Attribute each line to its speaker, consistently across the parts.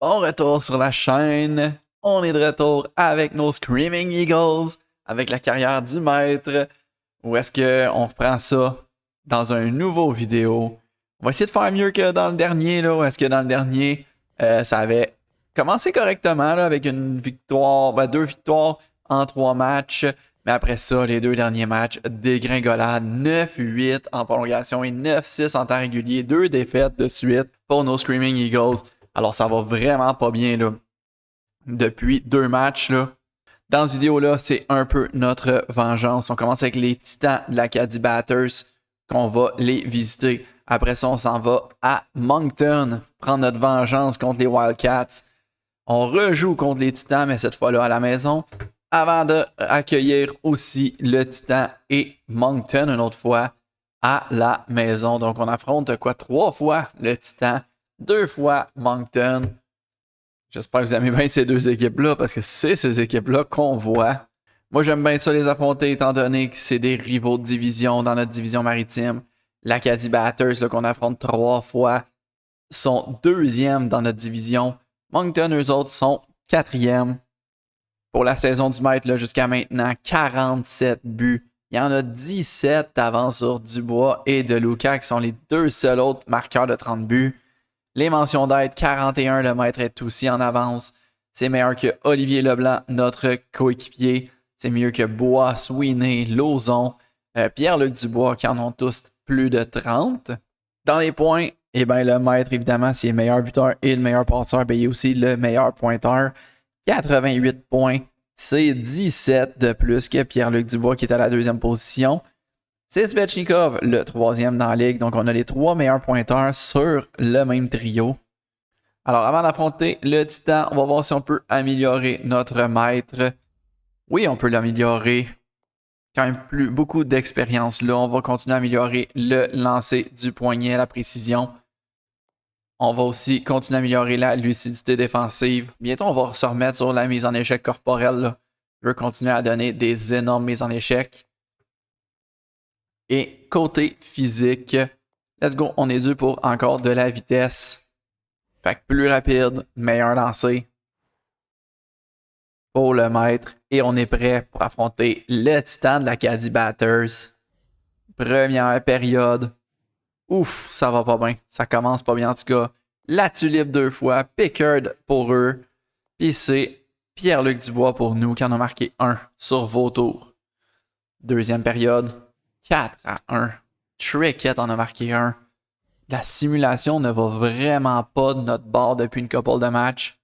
Speaker 1: Bon retour sur la chaîne. On est de retour avec nos Screaming Eagles, avec la carrière du maître. Ou est-ce qu'on reprend ça dans un nouveau vidéo? On va essayer de faire mieux que dans le dernier. Là. Est-ce que dans le dernier, ça avait commencé correctement là, avec une victoire, deux victoires en 3 matchs. Mais après ça, les 2 derniers matchs, dégringolade 9-8 en prolongation et 9-6 en temps régulier. 2 défaites de suite pour nos Screaming Eagles. Alors, ça va vraiment pas bien là. Depuis 2 matchs. Là. Dans cette vidéo-là, c'est un peu notre vengeance. On commence avec les Titans de l'Acadie Batters, qu'on va les visiter. Après ça, on s'en va à Moncton, prendre notre vengeance contre les Wildcats. On rejoue contre les Titans, mais cette fois-là à la maison, avant d'accueillir aussi le Titan et Moncton une autre fois à la maison. Donc, on affronte 3 fois le Titan, 2 fois Moncton. J'espère que vous aimez bien ces 2 équipes-là parce que c'est ces équipes-là qu'on voit. Moi, j'aime bien ça les affronter étant donné que c'est des rivaux de division dans notre division maritime. L'Acadie Batters qu'on affronte 3 fois sont 2e dans notre division. Moncton, eux autres, sont 4e. Pour la saison du maître, jusqu'à maintenant, 47 buts. Il y en a 17 d'avance sur Dubois et De Luca qui sont les 2 seuls autres marqueurs de 30 buts. Les mentions d'aide, 41, le maître est aussi en avance. C'est meilleur que Olivier Leblanc, notre coéquipier. C'est mieux que Bois, Sweeney, Lauzon, Pierre-Luc Dubois qui en ont tous plus de 30. Dans les points, eh bien, le maître, évidemment, c'est le meilleur buteur et le meilleur passeur, il est aussi le meilleur pointeur. 88 points, c'est 17 de plus que Pierre-Luc Dubois qui est à la 2e position. C'est Svechnikov, le 3e dans la ligue. Donc, on a les 3 meilleurs pointeurs sur le même trio. Alors, avant d'affronter le Titan, on va voir si on peut améliorer notre maître. Oui, on peut l'améliorer. Quand même beaucoup d'expérience là. On va continuer à améliorer le lancer du poignet, la précision. On va aussi continuer à améliorer la lucidité défensive. Bientôt, on va se remettre sur la mise en échec corporelle. Là. Je veux continuer à donner des énormes mises en échec. Et côté physique, let's go, on est dû pour encore de la vitesse. Fait que plus rapide, meilleur lancer pour le maître. Et on est prêt pour affronter le Titan de l'Acadie Batters. Première période. Ouf, ça va pas bien. Ça commence pas bien en tout cas. La tulipe 2 fois, Pickard pour eux. Puis c'est Pierre-Luc Dubois pour nous qui en a marqué 1 sur Vautour. Deuxième période. 4-1. Trickett en a marqué 1. La simulation ne va vraiment pas de notre bord depuis une couple de matchs.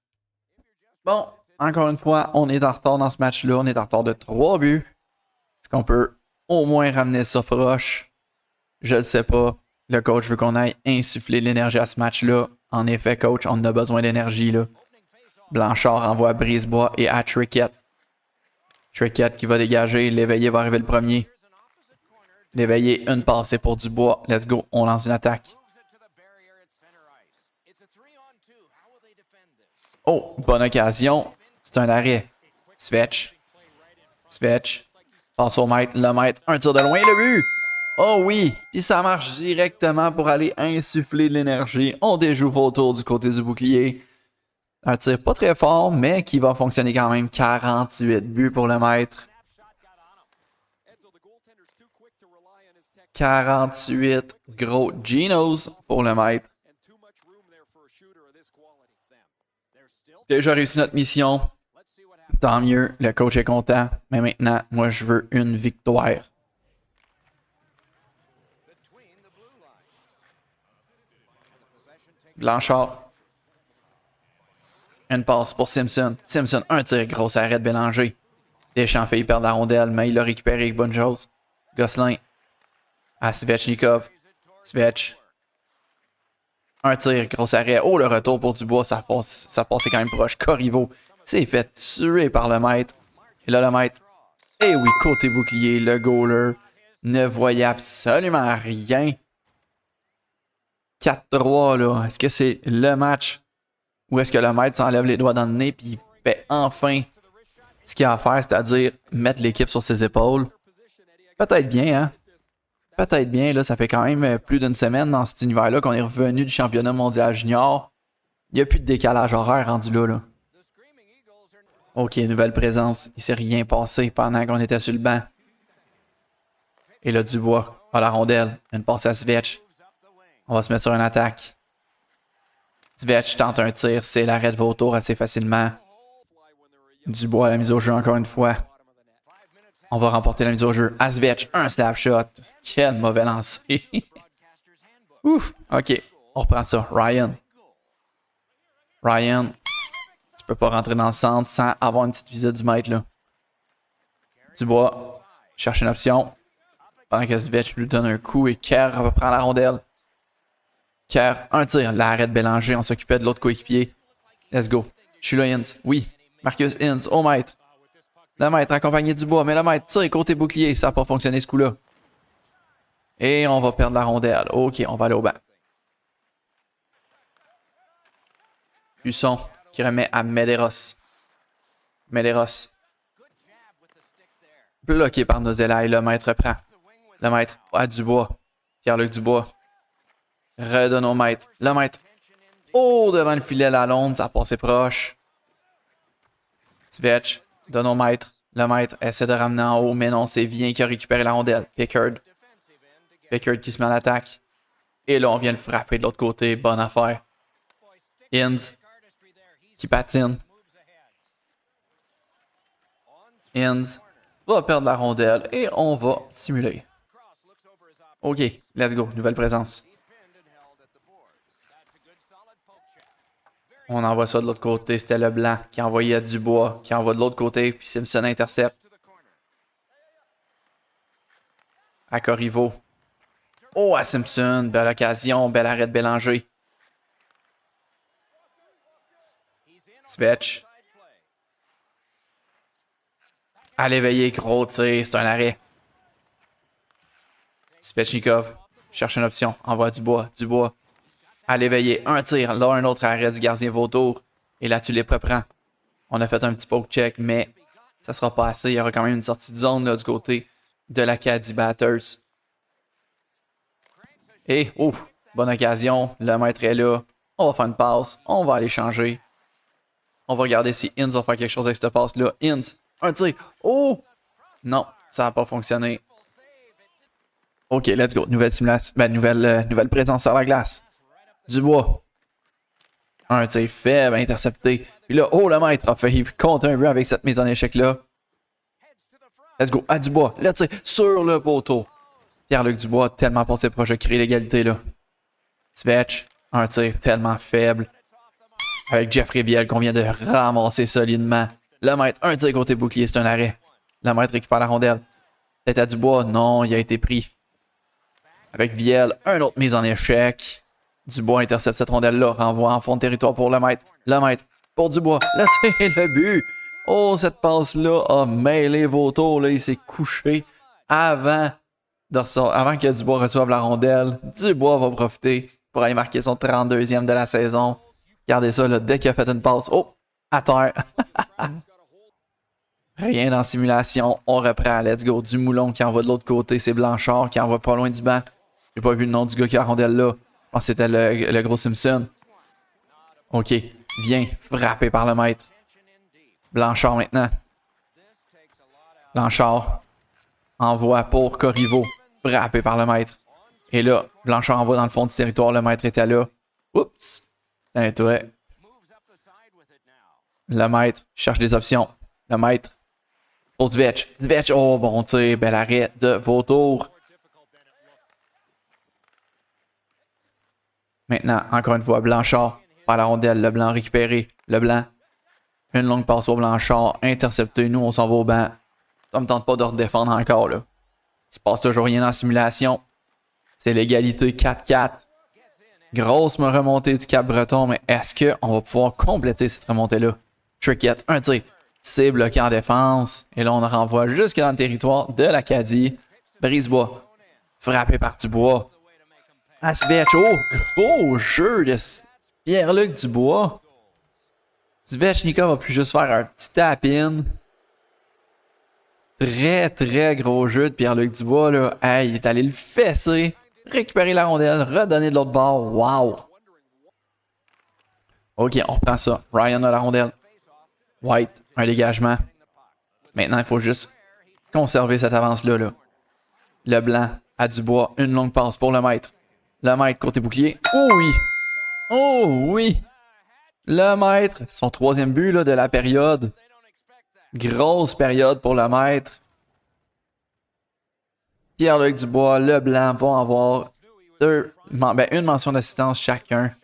Speaker 1: Bon, encore une fois, on est en retard dans ce match-là. On est en retard de 3 buts. Est-ce qu'on peut au moins ramener ça proche? Je ne sais pas. Le coach veut qu'on aille insuffler l'énergie à ce match-là. En effet, coach, on a besoin d'énergie. Là. Blanchard envoie à Brisebois et à Trickett. Trickett qui va dégager. L'éveillé va arriver le premier. L'éveillé, une passée pour Dubois. Let's go, on lance une attaque. Oh, bonne occasion. C'est un arrêt. Svetch. Passe au maître. Le maître, un tir de loin, le but. Oh oui, puis ça marche directement pour aller insuffler de l'énergie. On déjoue Vautour du côté du bouclier. Un tir pas très fort, mais qui va fonctionner quand même. 48 buts pour le maître. 48 gros Genos pour le maître. Déjà réussi notre mission. Tant mieux, le coach est content. Mais maintenant, moi, je veux une victoire. Blanchard. Une passe pour Simpson. Simpson, un tir, gros arrêt de Bélanger. Deschamps fait perdre la rondelle, mais il l'a récupéré avec bonne chose. Gosselin. À Svechnikov. Svech. Un tir, gros arrêt. Oh, le retour pour Dubois, ça passait quand même proche. Corriveau s'est fait tuer par le maître. Et là, le maître. Et oui, côté bouclier, le goaler ne voyait absolument rien. 4-3, là. Est-ce que c'est le match ou est-ce que le maître s'enlève les doigts dans le nez et il fait enfin ce qu'il a à faire, c'est-à-dire mettre l'équipe sur ses épaules? Peut-être bien, hein? Peut-être bien, là, ça fait quand même plus d'une semaine dans cet univers-là qu'on est revenu du championnat mondial junior. Il n'y a plus de décalage horaire rendu là. Ok, nouvelle présence. Il s'est rien passé pendant qu'on était sur le banc. Et là, Dubois a la rondelle. Une passe à Svetch. On va se mettre sur une attaque. Svetch tente un tir. C'est l'arrêt de vautour assez facilement. Dubois à la mise au jeu encore une fois. On va remporter la mise au jeu. À Svetch, un snapshot. Quel mauvais lancer. Ouf. Ok, on reprend ça. Ryan. Ryan, tu peux pas rentrer dans le centre sans avoir une petite visite du maître, là. Dubois cherche une option. Pendant que Svetch lui donne un coup et Kerr reprend la rondelle. Kerr, un tir. L'arrêt de Bélanger, on s'occupait de l'autre coéquipier. Let's go. Je suis là, Ince. Oui. Marcus Ince, au maître. Le maître accompagné du bois, mais le maître tire côté bouclier. Ça n'a pas fonctionné ce coup-là. Et on va perdre la rondelle. Ok, on va aller au banc. Husson qui remet à Medeiros. Medeiros. Bloqué par Nozella et le maître prend. Le maître à Dubois. Pierre-Luc Dubois. Redonne au maître. Le maître. Oh, devant le filet, la londe, ça a passé proche. Svetch donne au maître. Le maître essaie de ramener en haut, mais non, c'est Vien qui a récupéré la rondelle. Pickard. Pickard qui se met à l'attaque. Et là, on vient le frapper de l'autre côté. Bonne affaire. Inns qui patine. Inns va perdre la rondelle et on va simuler. Ok, let's go. Nouvelle présence. On envoie ça de l'autre côté. C'était le blanc qui envoyait à Dubois, qui envoie de l'autre côté, puis Simpson intercepte. À Corriveau. Oh, à Simpson. Belle occasion. Bel arrêt de Bélanger. Svetch. À l'éveiller, gros tir. C'est un arrêt. Svechnikov cherche une option. Envoie Dubois. Dubois. À l'éveiller. Un tir. Là, un autre arrêt du gardien vautour. Et là, tu les reprends. On a fait un petit poke check, mais ça sera pas assez. Il y aura quand même une sortie de zone là, du côté de l'Acadie Batters. Et, ouf, bonne occasion. Le maître est là. On va faire une passe. On va aller changer. On va regarder si Inns va faire quelque chose avec cette passe-là. Inns, un tir. Oh! Non, ça n'a pas fonctionné. Ok, let's go. Nouvelle simulation. Ben, nouvelle présence sur la glace. Dubois. Un tir faible, intercepté. Puis là, oh, le maître a failli compter un but avec cette mise en échec-là. Let's go. À Dubois. Le tir sur le poteau. Pierre-Luc Dubois, tellement pour ses projets, créer l'égalité là. Svetch, un tir tellement faible. Avec Jeffrey Viel qu'on vient de ramasser solidement. Le maître, un tir côté bouclier, c'est un arrêt. Le maître récupère la rondelle. Tête à Dubois, non, il a été pris. Avec Viel, un autre mise en échec. Dubois intercepte cette rondelle-là, renvoie en fond de territoire pour le maître. Le maître, pour Dubois, le tir et le but. Oh, cette passe-là a mêlé Vautour, là, il s'est couché avant que Dubois reçoive la rondelle. Dubois va profiter pour aller marquer son 32e de la saison. Regardez ça, là, dès qu'il a fait une passe. Oh, à terre. Rien dans simulation. On reprend. Let's go. Dumoulin qui envoie de l'autre côté. C'est Blanchard qui envoie pas loin du banc. J'ai pas vu le nom du gars qui a la rondelle là. Je pense que c'était le gros Simpson. Ok. Viens. Frappé par le maître. Blanchard maintenant. Blanchard envoie pour Corriveau. Frappé par le maître. Et là, Blanchard envoie dans le fond du territoire. Le maître était là. Oups. Un touret. Le maître cherche des options. Le maître. Pour Svetch. Svetch. Oh, bon tir. Bel arrêt de Vautour. Maintenant, encore une fois, Blanchard. Par la rondelle. Le blanc récupéré. Le blanc. Une longue passe au Blanchard. Intercepté. Nous, on s'en va au banc. Ça me tente pas de redéfendre encore, là. Il se passe toujours rien dans la simulation. C'est l'égalité 4-4. Grosse remontée du Cap-Breton, mais est-ce qu'on va pouvoir compléter cette remontée-là? Trickett, un tir. C'est bloqué en défense. Et là, on renvoie jusque dans le territoire de l'Acadie. Brisebois. Frappé par Dubois. Svetch. Oh, gros jeu de Pierre-Luc Dubois. Svechnikov va plus juste faire un petit tap-in. Très, très gros jeu de Pierre-Luc Dubois, là. Hey, il est allé le fesser. Récupérer la rondelle, redonner de l'autre bord. Wow! OK, on reprend ça. Ryan a la rondelle. White, un dégagement. Maintenant, il faut juste conserver cette avance-là. Là. Le blanc à Dubois, une longue passe pour le maître. Le maître côté bouclier. Oh oui! Oh oui! Le maître, son troisième but là, de la période. Grosse période pour le maître. Pierre-Luc Dubois, le blanc vont avoir une mention d'assistance chacun.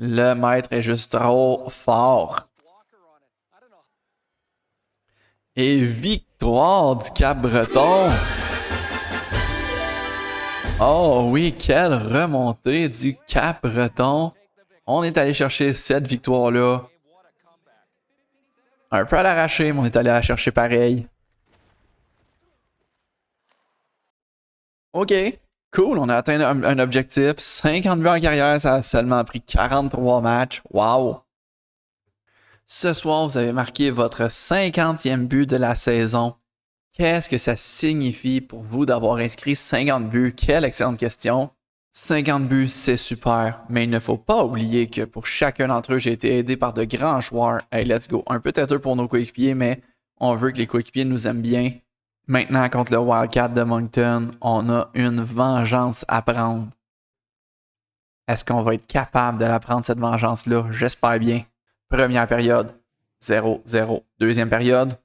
Speaker 1: Le maître est juste trop fort. Et victoire du Cap-Breton. Oh oui, quelle remontée du Cap-Breton. On est allé chercher cette victoire-là. Un peu à l'arraché, mais on est allé la chercher pareil. OK, cool, on a atteint un objectif. 50 buts en carrière, ça a seulement pris 43 matchs. Wow! Ce soir, vous avez marqué votre 50e but de la saison. Qu'est-ce que ça signifie pour vous d'avoir inscrit 50 buts? Quelle excellente question. 50 buts, c'est super, mais il ne faut pas oublier que pour chacun d'entre eux, j'ai été aidé par de grands joueurs. Hey, let's go. Un peu têteux pour nos coéquipiers, mais on veut que les coéquipiers nous aiment bien. Maintenant, contre le Wildcat de Moncton, on a une vengeance à prendre. Est-ce qu'on va être capable de la prendre, cette vengeance-là? J'espère bien. Première période, 0-0. Deuxième période,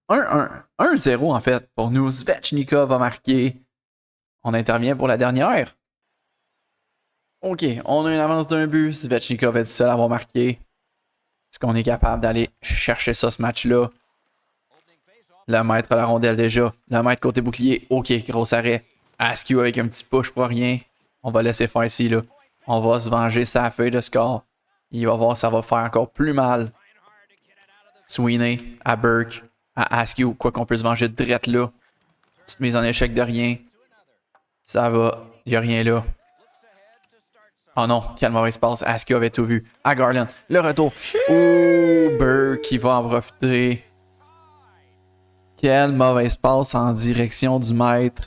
Speaker 1: 1-1. 1-0 en fait. Pour nous, Svechnikov a marqué. On intervient pour la dernière. OK, on a une avance d'un but. Svechnikov est le seul à avoir marqué. Est-ce qu'on est capable d'aller chercher ça, ce match-là? Le maître a la rondelle déjà. Le maître côté bouclier. OK, gros arrêt. Askew avec un petit push pour rien. On va laisser faire ici, là. On va se venger sa feuille de score. Il va voir, ça va faire encore plus mal. Sweeney à Burke, à Askew. Quoi qu'on peut se venger de drette là. Petite mise en échec de rien. Ça va. Il n'y a rien là. Oh non, quel mauvais passe. Askew avait tout vu. À Garland. Le retour. Oh, Burke qui va en profiter. Quel mauvais passe en direction du maître.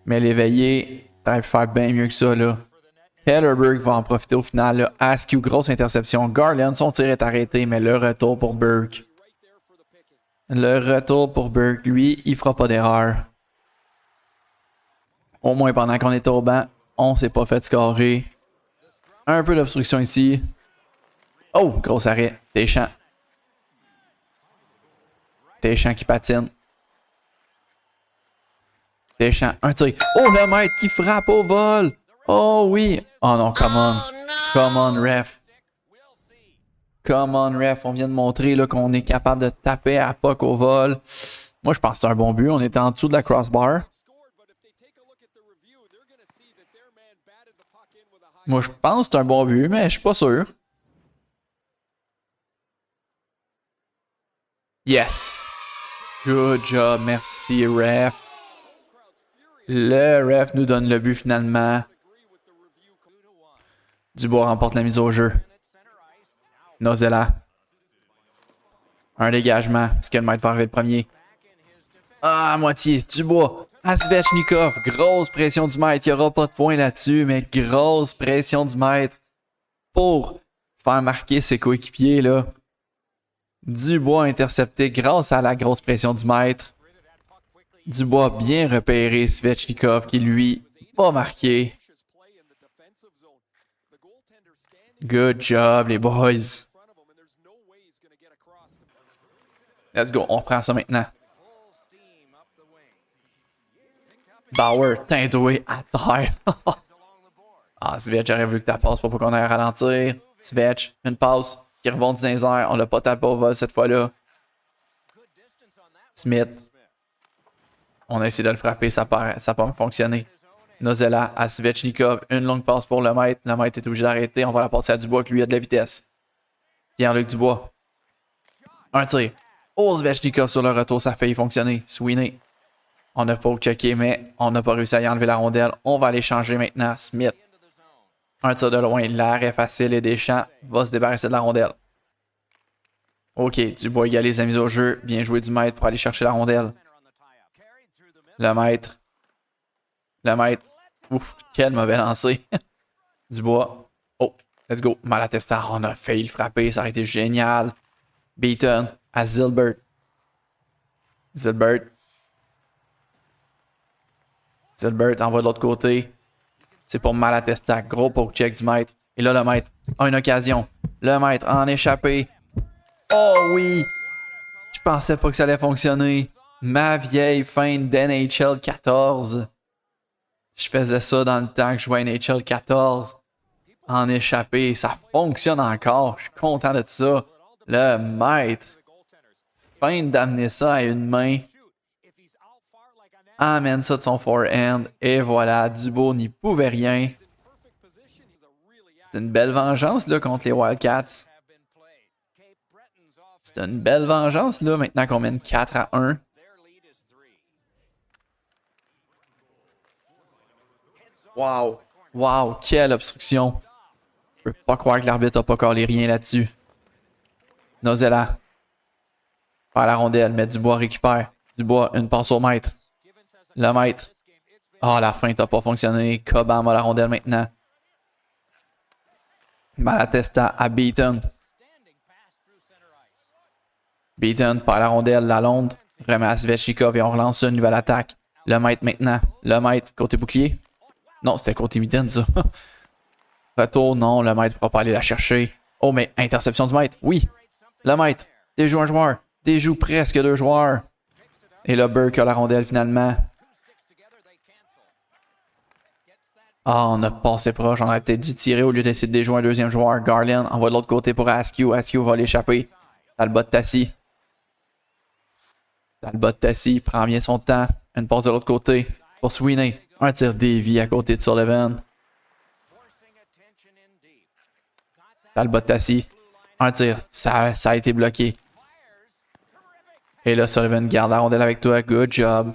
Speaker 1: Mais l'éveillé, t'aurais pu faire bien mieux que ça, là. Hellerberg va en profiter au final. Là. Askew, grosse interception. Garland, son tir est arrêté, mais le retour pour Burke. Le retour pour Burke, lui, il fera pas d'erreur. Au moins, pendant qu'on était au banc, on s'est pas fait scorer. Un peu d'obstruction ici. Oh, gros arrêt. Deschamps. Deschamps qui patine. Deschamps, un tir. Oh, le maître qui frappe au vol. Oh oui. Oh non, come on. Come on, ref. Come on, ref. On vient de montrer qu'on est capable de taper à puck au vol. Moi, je pense que c'est un bon but. On était en dessous de la crossbar. Moi, je pense que c'est un bon but, mais je suis pas sûr. Yes. Good job. Merci, ref. Le ref nous donne le but finalement. Dubois remporte la mise au jeu. Nozella. Un dégagement. Est-ce que le maître va arriver le premier? Ah, à moitié. Dubois. À Svechnikov. Grosse pression du maître. Il n'y aura pas de point là-dessus, mais grosse pression du maître pour faire marquer ses coéquipiers, là. Dubois intercepté grâce à la grosse pression du maître. Dubois bien repéré. Svechnikov qui, lui, pas marqué. Good job, les boys. Let's go, on reprend ça maintenant. Bauer, tindoué à terre. Ah, Svech, j'aurais voulu que ta passe pour pas qu'on aille ralentir. Svech, une passe qui rebondit dans les airs. On l'a pas tapé au vol cette fois-là. Smith. On a essayé de le frapper, ça n'a pas fonctionné. Nozella à Svechnikov, une longue passe pour le maître. Le maître est obligé d'arrêter. On va la passer à Dubois qui lui a de la vitesse. Pierre-Luc Dubois. Un tir. Oh, Svechnikov sur le retour, ça a failli fonctionner. Sweeney. On n'a pas checké, mais on n'a pas réussi à y enlever la rondelle. On va aller changer maintenant. Smith. Un tir de loin. L'arrêt facile et Deschamps va se débarrasser de la rondelle. OK, Dubois égalise la mise au jeu. Bien joué du maître pour aller chercher la rondelle. Le maître. Le maître. Ouf, quel mauvais lancer. Dubois. Oh, Let's go. Malatesta, on a failli le frapper. Ça aurait été génial. Beaton à Zilbert. Zilbert envoie de l'autre côté. C'est pour Malatesta. Gros poke check du maître. Et là, le maître a une occasion. Le maître en échappé. Oh oui! Je pensais pas que ça allait fonctionner. Ma vieille fin d'NHL 14. Je faisais ça dans le temps que je jouais à NHL 14. En échappé. Ça fonctionne encore. Je suis content de ça. Le maître. Fin d'amener ça à une main. Amène ça de son forehand. Et voilà. Dubois n'y pouvait rien. C'est une belle vengeance là, contre les Wildcats. C'est une belle vengeance là, maintenant qu'on mène 4-1. Wow! Wow! Quelle obstruction! Je peux pas croire que l'arbitre a pas collé rien là-dessus. Nozella. Par la rondelle, mais Dubois récupère. Dubois, une passe au maître. Le maître. Ah, la feinte n'a pas fonctionné. Cobham a la rondelle maintenant. Malatesta à Beaton. Beaton par la rondelle, Lalonde. Remet à Svechnikov et on relance une nouvelle attaque. Le maître maintenant. Le maître, côté bouclier. Non, c'était côté mitaine, ça. Retour, non, le maître ne pourra pas aller la chercher. Oh, mais interception du maître, oui. Le maître, déjoue un joueur. Déjoue presque 2 joueurs. Et là, Burke a la rondelle finalement. Ah, on a passé proche. On aurait peut-être dû tirer au lieu d'essayer de déjouer un deuxième joueur. Garland envoie de l'autre côté pour Askew. Askew va l'échapper. Talbot Tassi. Talbot Tassi prend bien son temps. Une passe de l'autre côté pour Sweeney. Un tir dévié à côté de Sullivan. Talbot Tassi. Un tir. Ça a été bloqué. Et là, Sullivan garde la rondelle avec toi. Good job.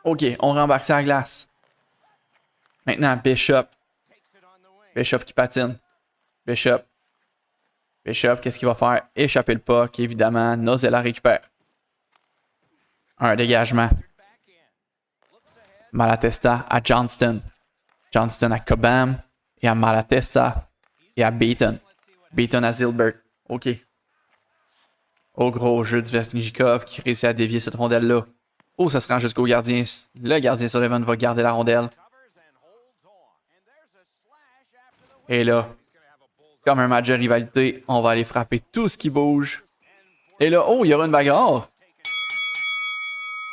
Speaker 1: OK, on rembarque sur la glace. Maintenant, Bishop. Bishop qui patine. Bishop. Bishop, qu'est-ce qu'il va faire? Échapper le puck, évidemment. Nozella récupère. Un dégagement. Malatesta à Johnston. Johnston à Cobham. Et à Malatesta. Et à Beaton. Beaton à Zilbert. OK. Au gros jeu de Svechnikov qui réussit à dévier cette rondelle-là. Oh, ça se rend jusqu'au gardien. Le gardien Sullivan va garder la rondelle. Et là, comme un match de rivalité, on va aller frapper tout ce qui bouge. Et là, oh, il y aura une bagarre.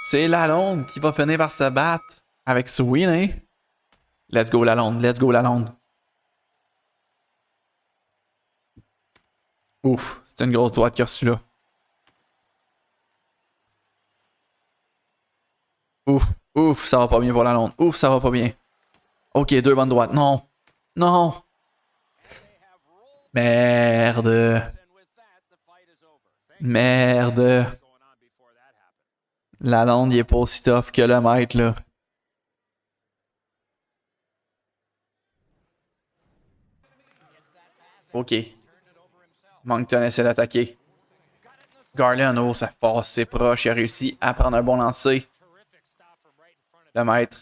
Speaker 1: C'est Lalonde qui va finir par se battre avec Sweeney. Let's go Lalonde, let's go Lalonde. Ouf, c'est une grosse droite qu'il a reçue là. Ouf, ouf, ça va pas bien pour Lalonde. Ouf, ça va pas bien. Ok, 2 bonnes droites. Non, non. Merde. Merde. Lalonde, il est pas aussi tough que le maître, là. OK. Moncton essaie d'attaquer. Garland, oh, ça passe, c'est proche. Il a réussi à prendre un bon lancer. Le maître.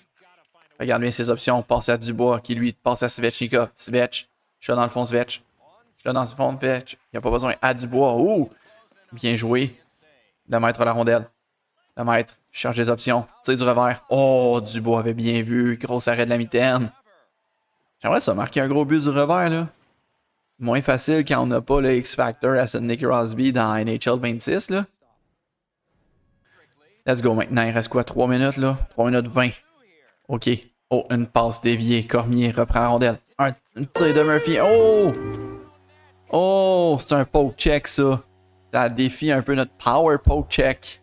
Speaker 1: Regarde bien ses options. Passe à Dubois, qui lui passe à Svechnikov. Svech. Chat dans le fond, Svech. Chat dans le fond, Svech. Il n'y a pas besoin. À Dubois. Ouh! Bien joué. Le maître à la rondelle. Le maître cherche des options. Tire du revers. Oh, Dubois avait bien vu. Gros arrêt de la mitaine. J'aimerais ça marquer un gros but du revers, là. Moins facile quand on n'a pas le X-Factor à Sidney Crosby dans NHL 26, là. Let's go maintenant. Il reste quoi? 3 minutes, là? 3 minutes 20. OK. Oh, une passe déviée. Cormier reprend la rondelle. Un tir de Murphy. Oh! Oh! C'est un poke check, ça. Ça défie un peu notre power poke check.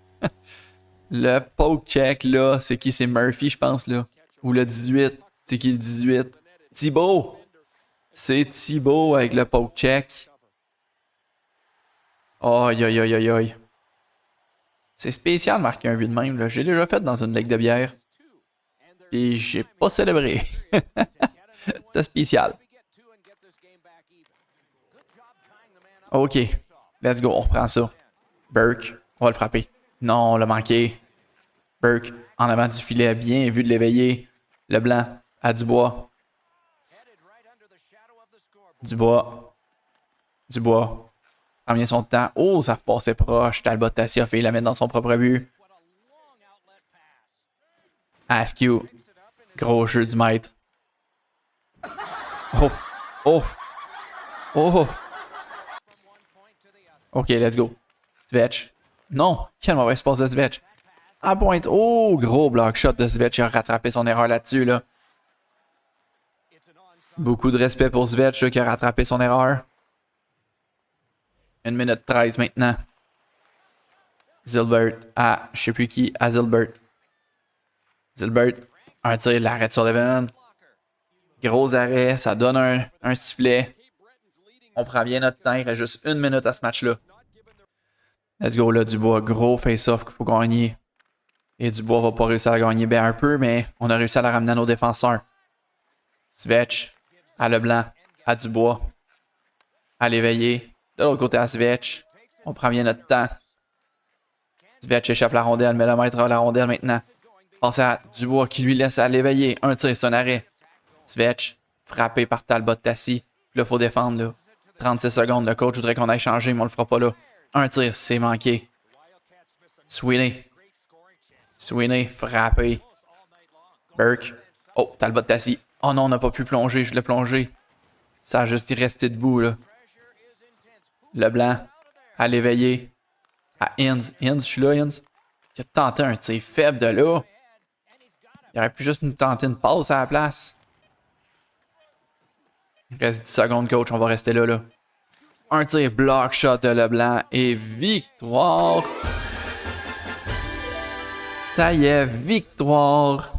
Speaker 1: Le poke check, là, c'est qui? C'est Murphy, je pense, là. Ou le 18. C'est qui le 18? Thibault! C'est Thibault avec le poke check. Aïe, aïe, aïe, aïe, aïe. C'est spécial de marquer un but de même, là. J'ai déjà fait dans une ligue de bière. Puis j'ai pas célébré. C'était spécial. OK. Let's go, on reprend ça. Burke, on va le frapper. Non, on l'a manqué. Burke, en avant du filet, bien vu de l'éveiller. Leblanc, à Dubois. Dubois. Dubois. Prend bien son temps. Oh, ça passait proche. Talbot Tassi a fait la mettre dans son propre but. Askew. Gros jeu du maître. Oh. Oh. Oh. OK, let's go. Svetch. Non. Quel mauvais passe de Svetch. À pointe. Oh, gros block shot de Svetch. Il a rattrapé son erreur là-dessus, là. Beaucoup de respect pour Svetch, là, qui a rattrapé son erreur. 1 minute 13 maintenant. Zilbert à je sais plus qui, à Zilbert. Zilbert, un tir, l'arrêt de Sullivan. Gros arrêt, ça donne un sifflet. On prend bien notre temps, il reste juste 1 minute à ce match-là. Let's go là, Dubois, gros face-off qu'il faut gagner. Et Dubois va pas réussir à gagner bien un peu, mais on a réussi à la ramener à nos défenseurs. Svetch, à Leblanc, à Dubois, à l'éveiller. De l'autre côté à Svetch. On prend bien notre temps. Svetch échappe la rondelle, mais le maître a la rondelle maintenant. Passe à Dubois qui lui laisse à l'éveiller. Un tir, c'est un arrêt. Svetch, frappé par Talbot Tassi. Puis là, il faut défendre, là. 36 secondes, le coach voudrait qu'on aille changer, mais on le fera pas là. Un tir, c'est manqué. Sweeney. Sweeney, frappé. Burke. Oh, Talbot Tassi. Oh non, on n'a pas pu plonger, je l'ai plongé. Ça a juste resté debout, là. Leblanc, à l'éveiller. À Inns. Inns, je suis là, Inns. Qui a tenté un tir faible de là. Il aurait pu juste nous tenter une passe à la place. Il reste 10 secondes, coach. On va rester là, là. Un tir block shot de Leblanc et victoire. Ça y est, victoire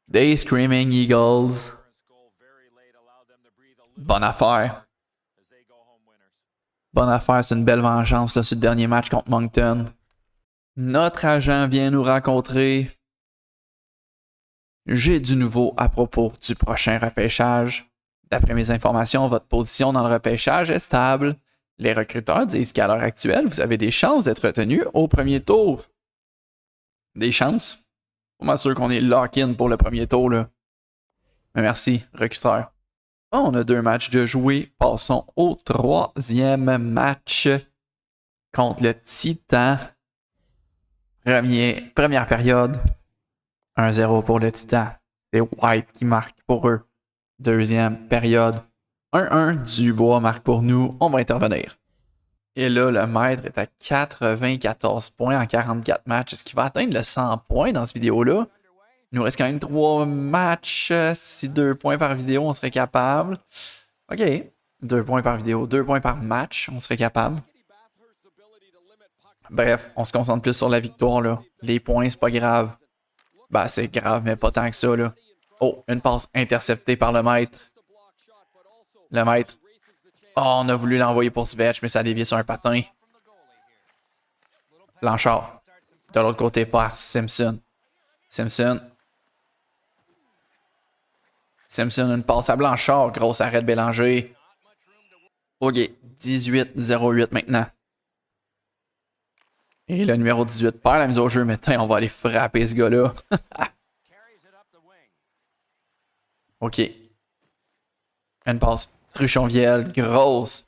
Speaker 1: des Screaming Eagles. Bonne affaire. Bonne affaire, c'est une belle vengeance là, sur le dernier match contre Moncton. Notre agent vient nous rencontrer. J'ai du nouveau à propos du prochain repêchage. D'après mes informations, votre position dans le repêchage est stable. Les recruteurs disent qu'à l'heure actuelle, vous avez des chances d'être retenu au premier tour. Des chances? Pour m'assurer qu'on est lock-in pour le premier tour, là. Mais merci, recruteur. On a 2 matchs de jouer. Passons au 3e match contre le Titan. Première période. 1-0 pour le Titan. C'est White qui marque pour eux. Deuxième période. 1-1. Dubois marque pour nous. On va intervenir. Et là, le maître est à 94 points en 44 matchs. Est-ce qu'il va atteindre le 100 points dans cette vidéo-là? Il nous reste quand même 3 matchs. Si 2 points par vidéo, on serait capable. OK. 2 points par vidéo, 2 points par match, on serait capable. Bref, on se concentre plus sur la victoire, là. Les points, c'est pas grave. Ben, c'est grave, mais pas tant que ça, là. Oh, une passe interceptée par le maître. Le maître. Oh, on a voulu l'envoyer pour Svetch, mais ça a dévié sur un patin. Blanchard. De l'autre côté, par Simpson. Simpson, une passe à Blanchard. Grosse arrêt de Bélanger. OK, 18-08 maintenant. Et le numéro 18 perd la mise au jeu, mais on va aller frapper ce gars-là. OK. Une passe. Truchon-Viel, grosse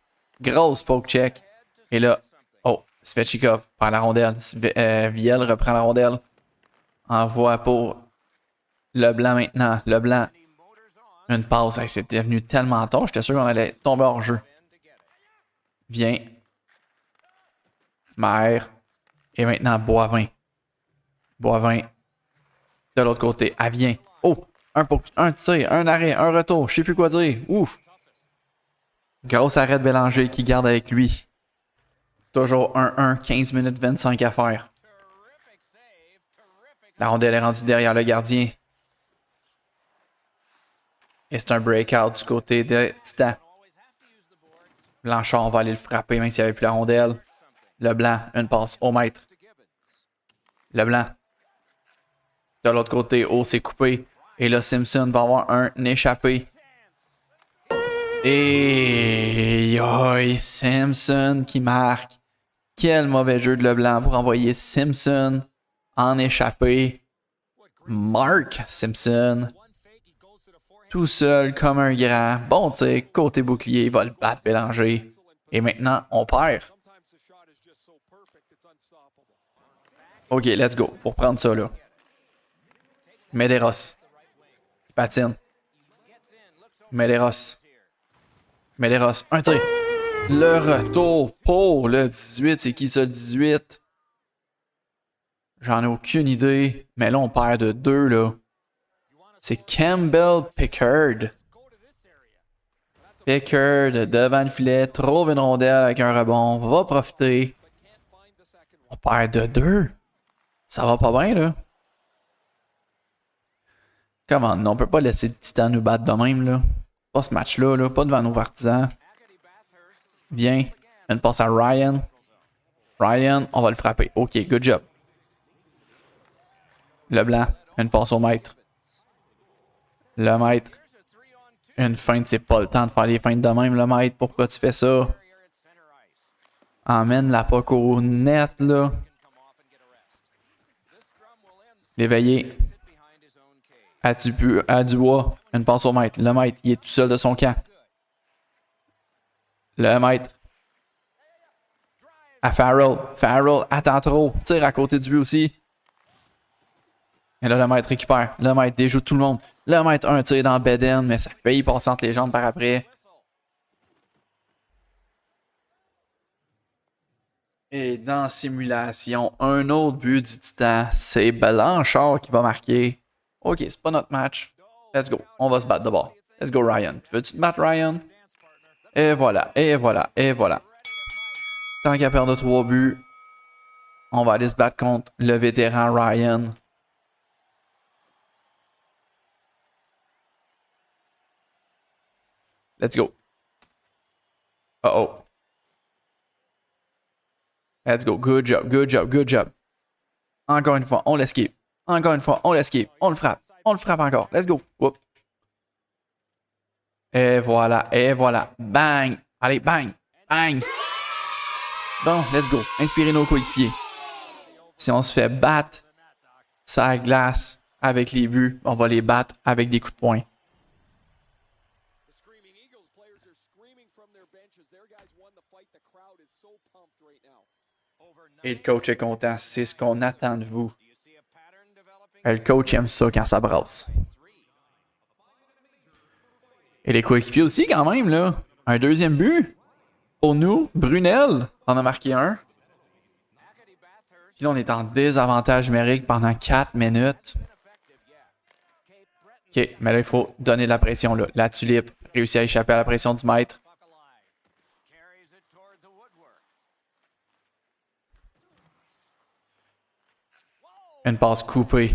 Speaker 1: poke check. Et là, oh, Svechikov prend la rondelle. Viel reprend la rondelle. Envoie pour Leblanc maintenant. Leblanc. Une passe. Hey, c'est devenu tellement tard. J'étais sûr qu'on allait tomber hors jeu. Viens. Maire. Et maintenant, Boivin. Boivin. De l'autre côté. Ah, viens. Oh! Un tir, un arrêt, un retour. Je sais plus quoi dire. Ouf! Grosse arrêt de Bélanger qui garde avec lui. Toujours 1-1, 15 minutes 25 à faire. La rondelle est rendue derrière le gardien. Et c'est un breakout du côté de Titan. Blanchard, on va aller le frapper même s'il n'y avait plus la rondelle. Leblanc, une passe au maître. Leblanc. De l'autre côté, oh, c'est coupé. Et là, Simpson va avoir un échappé. Et Simpson qui marque. Quel mauvais jeu de Leblanc pour envoyer Simpson en échappé. Mark Simpson. Tout seul, comme un grand. Bon tir, côté bouclier, il va le battre Bélanger. Et maintenant, on perd. OK, let's go. Faut reprendre ça, là. Medeiros. Patine. Medeiros. Medeiros. Un tir. Le retour pour le 18. C'est qui ça, le 18? J'en ai aucune idée. Mais là, on perd de 2, là. C'est Campbell Pickard. Pickard devant le filet. Trouve une rondelle avec un rebond. Va profiter. On perd de 2. Ça va pas bien, là. Comment? Non, on peut pas laisser le Titan nous battre de même, là. Pas ce match-là, là. Pas devant nos partisans. Viens. Une passe à Ryan. Ryan, on va le frapper. OK, good job. Leblanc, une passe au maître. Le maître. Une feinte, c'est pas le temps de faire les feintes de même, le maître. Pourquoi tu fais ça? Emmène la puck au net, là. L'éveiller. À Dubois. Une passe au maître. Le maître, il est tout seul de son camp. Le maître. À Farrell. Farrell attend trop. Tire à côté du but aussi. Et là, le maître récupère. Le maître déjoue tout le monde. Le maître un tir dans Beden, mais ça fait y passer entre les jambes par après. Et dans simulation, un autre but du Titan. C'est Blanchard qui va marquer. OK, c'est pas notre match. Let's go. On va se battre d'abord. Let's go, Ryan. Veux-tu te battre, Ryan? Et voilà, et voilà, et voilà. Tant qu'à perdre 3 buts, on va aller se battre contre le vétéran Ryan. Let's go. Uh-oh. Let's go. Good job, good job, good job. Encore une fois, on l'esquive. Encore une fois, on l'esquive. On le frappe. On le frappe encore. Let's go. Whoop. Et voilà, et voilà. Bang. Allez, bang. Bang. Bon, let's go. Inspirez nos coéquipiers. Si on se fait battre, ça glace avec les buts, on va les battre avec des coups de poing. Et le coach est content. C'est ce qu'on attend de vous. Et le coach aime ça quand ça brasse. Et les coéquipiers aussi, quand même, là. Un deuxième but. Pour nous, Brunel en a marqué un. Puis là, on est en désavantage numérique pendant 4 minutes. OK, mais là, il faut donner de la pression, là. La tulipe réussit à échapper à la pression du maître. Une passe coupée.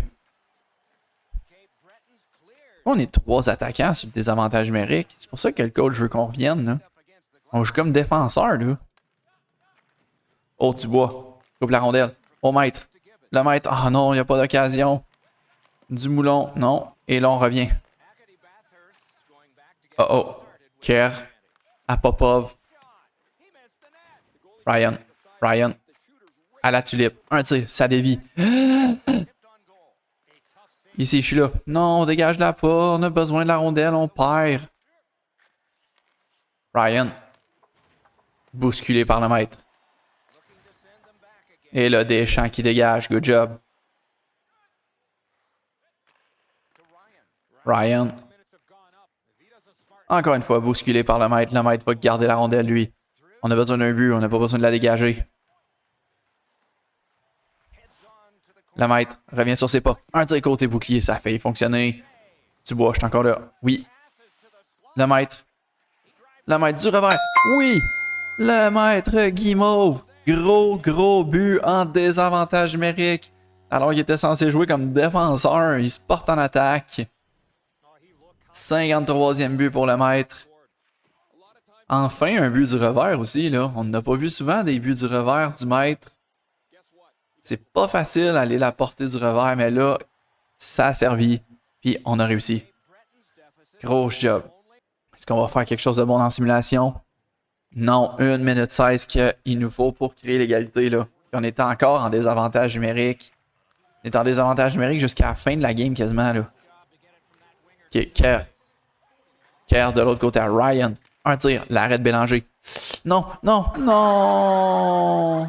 Speaker 1: On est 3 attaquants sur le désavantage numérique. C'est pour ça que le coach veut qu'on revienne, là. On joue comme défenseur, là. Oh, Dubois. Coupe la rondelle. Au maître. Le maître. Ah non, il n'y a pas d'occasion. Dumoulin, non. Et là, on revient. Oh oh. Kerr. À Popov. Ryan. Ryan. À la tulipe. Un tir. Ça dévie. Ici, je suis là. Non, on dégage la pas. On a besoin de la rondelle. On perd. Ryan. Bousculé par le maître. Et là, Deschamps qui dégage. Good job. Ryan. Encore une fois, bousculé par le maître. Le maître va garder la rondelle, lui. On a besoin d'un but. On n'a pas besoin de la dégager. Le maître revient sur ses pas. Un tir côté bouclier. Ça a failli fonctionner. Dubois, je suis encore là. Oui. Le maître. Le maître du revers. Oui. Le maître Guimauve. Gros but en désavantage numérique. Alors qu'il était censé jouer comme défenseur. Il se porte en attaque. 53e but pour le maître. Enfin, un but du revers aussi, là. On n'a pas vu souvent des buts du revers du maître. C'est pas facile d'aller la porter du revers, mais là, ça a servi. Puis on a réussi. Gros job. Est-ce qu'on va faire quelque chose de bon dans la simulation? Non, 1 minute 16 qu'il nous faut pour créer l'égalité, là. Puis on est encore en désavantage numérique. On est en désavantage numérique jusqu'à la fin de la game quasiment, là. OK, Kerr. Kerr de l'autre côté à Ryan. Un tir, l'arrêt de Bélanger. Non, non, non!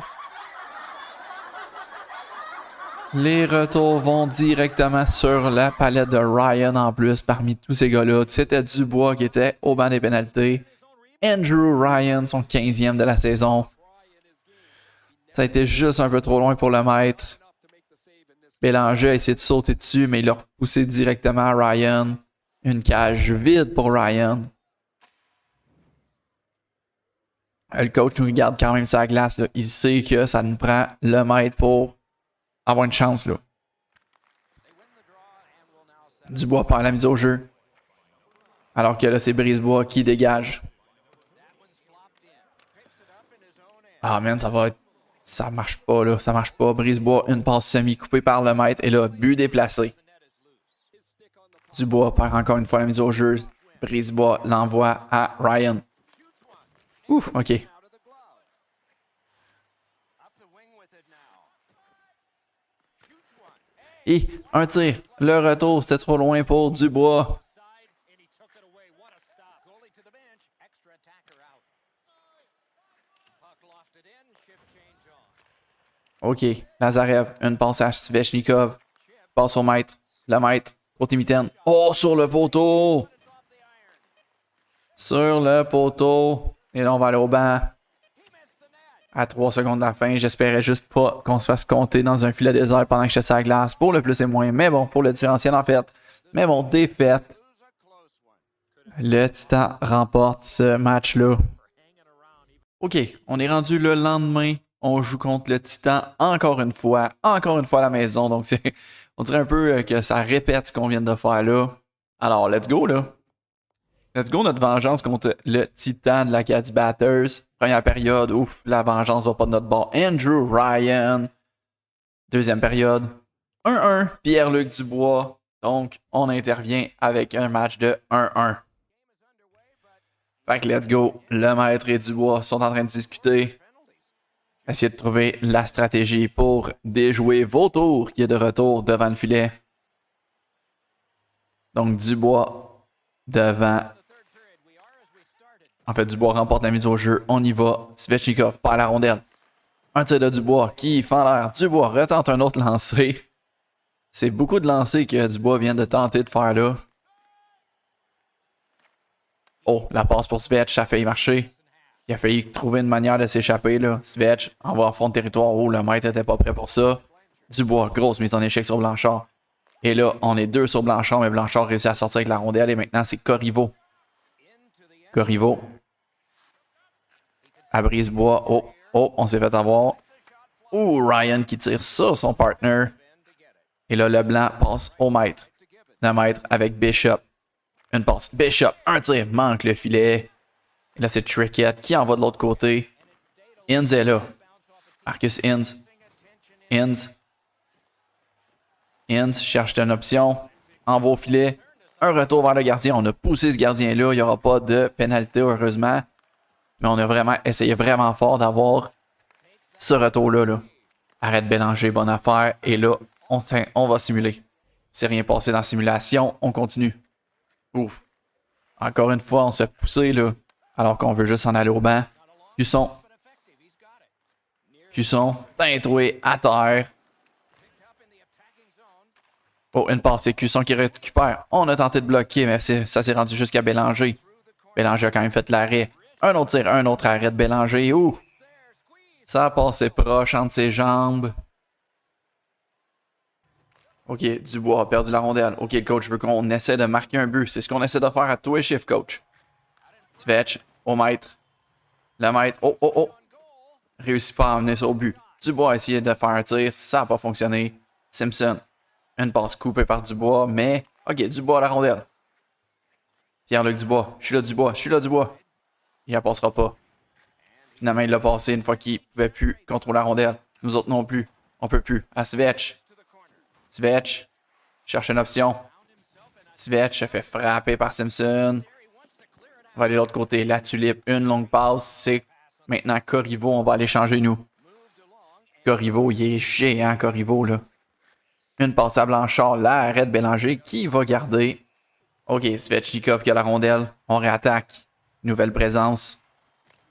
Speaker 1: Les retours vont directement sur la palette de Ryan en plus parmi tous ces gars-là. C'était Dubois qui était au banc des pénalités. Andrew Ryan, son 15e de la saison. Ça a été juste un peu trop loin pour le maître. Bélanger a essayé de sauter dessus, mais il l'a repoussé directement à Ryan. Une cage vide pour Ryan. Le coach nous regarde quand même sa glace. Là. Il sait que ça nous prend le maître pour avoir une chance. Là. Dubois perd la mise au jeu. Alors que là, c'est Brisebois qui dégage. Ah man, ça marche pas là. Ça marche pas. Brisebois, une passe semi-coupée par le maître. Et là, but déplacé. Dubois perd encore une fois la mise au jeu. Brisebois l'envoie à Ryan. Ouf, ok. Et un tir. Le retour, c'était trop loin pour Dubois. Ok, Lazarev, une passe à Svechnikov. Passe au maître. Le maître, côté mitaine. Oh, sur le poteau! Sur le poteau. Et là, on va aller au banc. À 3 secondes de la fin, j'espérais juste pas qu'on se fasse compter dans un filet désert pendant que j'étais sur la glace. Pour le plus et moins, mais bon, pour le différentiel en fait. Mais bon, défaite. Le Titan remporte ce match-là. Ok, on est rendu le lendemain. On joue contre le Titan encore une fois à la maison. Donc, on dirait un peu que ça répète ce qu'on vient de faire là. Alors, let's go là. Let's go notre vengeance contre le Titan de l'Acadie Batters. Première période, ouf, la vengeance va pas de notre bord. Andrew Ryan. Deuxième période, 1-1, Pierre-Luc Dubois. Donc, on intervient avec un match de 1-1. Fait que let's go. Le maître et Dubois sont en train de discuter. Essayer de trouver la stratégie pour déjouer Vautour qui est de retour devant le filet. Donc Dubois devant. En fait, Dubois remporte la mise au jeu. On y va. Svechnikov perd la rondelle. Un tir de Dubois qui fend l'air. Dubois retente un autre lancer. C'est beaucoup de lancers que Dubois vient de tenter de faire là. Oh, la passe pour Svech, ça a failli marcher. Il a failli trouver une manière de s'échapper là. Svech envoie en fond de territoire. Oh, le maître était pas prêt pour ça. Dubois, grosse mise en échec sur Blanchard. Et là, on est deux sur Blanchard, mais Blanchard réussit à sortir avec la rondelle. Et maintenant, c'est Corriveau. Corriveau. À Brisebois. Oh, oh, on s'est fait avoir. Oh, Ryan qui tire ça, son partner. Et là, le blanc passe au maître. Le maître avec Bishop. Une passe. Bishop, un tir, manque le filet. Et là, c'est Trickett qui envoie de l'autre côté. Inns est là. Marcus Inns. Inns. Inns cherche une option. Envoie au filet. Un retour vers le gardien. On a poussé ce gardien-là. Il n'y aura pas de pénalité, heureusement. Mais on a vraiment essayé vraiment fort d'avoir ce retour-là. Là. Arrête Bélanger, bonne affaire. Et là, on va simuler. C'est rien passé dans la simulation. On continue. Ouf. Encore une fois, on s'est poussé là. Alors qu'on veut juste en aller au banc. Cusson. Cusson. Tintoué à terre. Oh, une passe. C'est Cusson qui récupère. On a tenté de bloquer, mais ça s'est rendu jusqu'à Bélanger. Bélanger a quand même fait l'arrêt. Un autre tir, un autre arrêt de Bélanger. Ouh! Ça a passé proche entre ses jambes. Ok, Dubois a perdu la rondelle. Ok, le coach veut qu'on essaie de marquer un but. C'est ce qu'on essaie de faire à tous les chiffres, coach. Svech, au maître. Le maître, oh, oh, oh. Réussit pas à emmener ça au but. Dubois a essayé de faire un tir. Ça n'a pas fonctionné. Simpson. Une passe coupée par Dubois, mais... Ok, Dubois à la rondelle. Pierre-Luc Dubois. Je suis là, Dubois. Je suis là, Dubois. Il la passera pas. Finalement, il l'a passé une fois qu'il pouvait plus contrôler la rondelle. Nous autres non plus. On peut plus. À Svech. Svech. Cherche une option. Svech se fait frapper par Simpson. On va aller de l'autre côté. La tulipe. Une longue passe. C'est maintenant Corriveau. On va aller changer nous. Corriveau, il est géant, Corriveau, là. Une passe à Blanchard. L'arrêt de Bélanger qui va garder. Ok, Svechnikov qui a la rondelle. On réattaque. Nouvelle présence.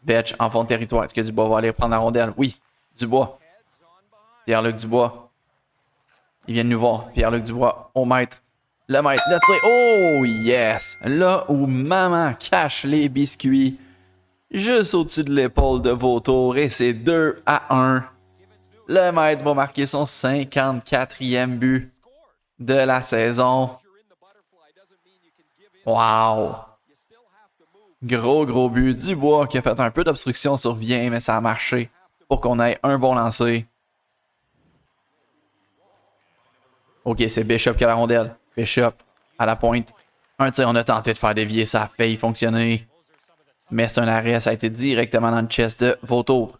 Speaker 1: Vetch en fond de territoire. Est-ce que Dubois va aller prendre la rondelle? Oui, Dubois. Pierre-Luc Dubois. Il vient de nous voir. Pierre-Luc Dubois au maître. Le maître, le tir. Oh yes! Là où maman cache les biscuits. Juste au-dessus de l'épaule de Vautour. Et c'est 2-1. Le maître va marquer son 54e but de la saison. Wow! Gros but. Dubois qui a fait un peu d'obstruction sur Vien, mais ça a marché pour qu'on ait un bon lancer. Ok, c'est Bishop qui a la rondelle. Bishop à la pointe. Un tir, on a tenté de faire dévier, ça a failli fonctionner. Mais c'est un arrêt, ça a été directement dans le chest de Vautour.